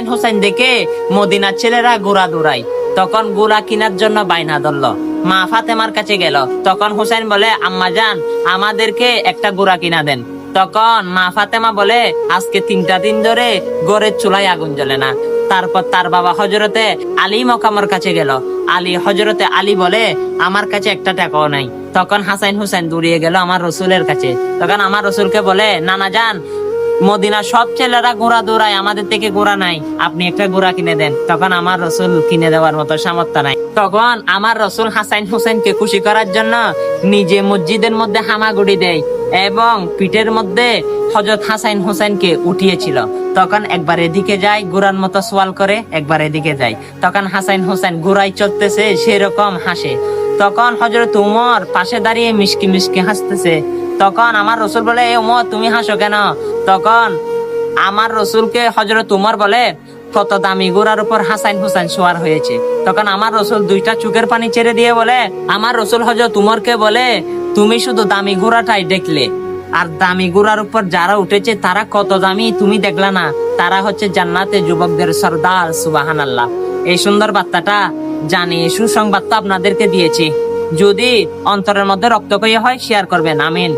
হাসান হোসেন দেখে মদিনার ছেলেরা ঘোড়া দৌড়ায়, তখন ঘোড়া কেনার জন্য বাইনা ধরলো। মা ফাতেমার কাছে গেল, তখন হোসেন বলে, আম্মা জান, আমাদেরকে একটা ঘোড়া কিনা দেন। তখন মা ফাতেমা বলে, আজকে 3টা দিন ধরে ঘরের চুলায় আগুন জ্বলে না। তারপর তার বাবা হজরতে আলী মকামের কাছে গেল। হজরতে আলী বলে, আমার কাছে একটা টাকাও নাই। তখন হাসান হোসেন দৌড়িয়ে গেল আমার রসুলের কাছে। তখন আমার রসুলকে বলে, নানা জান, মদিনা সব ছেলেরা ঘোড়া দৌড়ায়, আমাদের থেকে ঘোড়া নাই, আপনি একটা ঘোড়া কিনে দেন। তখন আমার রসুল কিনে দেওয়ার মতো সামর্থ্য নাই। তখন আমার রসুল হাসান হোসেনকে খুশি করার জন্য নিজে মসজিদের মধ্যে হামাগুড়ি দেয় এবং পিঠের মধ্যে হযরত হাসান হোসেনকে উঠিয়েছিল। তখন একবার এদিকে যায়, ঘোড়ার মতো সোয়াল করে, একবার এদিকে যায়। তখন হাসান হোসেন ঘোড়ায় চলতেছে সেরকম হাসে। তখন হযরত উমর পাশে দাঁড়িয়ে মিষ্টি মিষ্টি হাসতেছে। তখন আমার রসুল বলে, এ উমর, তুমি হাসো কেন? তখন আমার রসুলকে হযরত উমর বলে, কত দামি ঘোড়ার উপর হাসান হোসেন সওয়ার হয়েছে। তখন আমার রসুল 2টা চোখের পানি ছেড়ে দিয়ে বলে, আমার রসুল হযরত উমরকে বলে, তুমি শুধু দামি ঘোড়াটাই দেখলে, আর দামি ঘোড়ার উপর যারা উঠেছে তারা কত দামি তুমি দেখলা না? তারা হচ্ছে জান্নাতে যুবকদের সর্দার। সুবহানাল্লাহ। এই সুন্দর বার্তাটা জানিয়ে সুসংবাদটা আপনাদেরকে দিয়েছি। যদি অন্তরের মধ্যে রক্তক্ষয়ী হয়, শেয়ার করবেন। আমিন।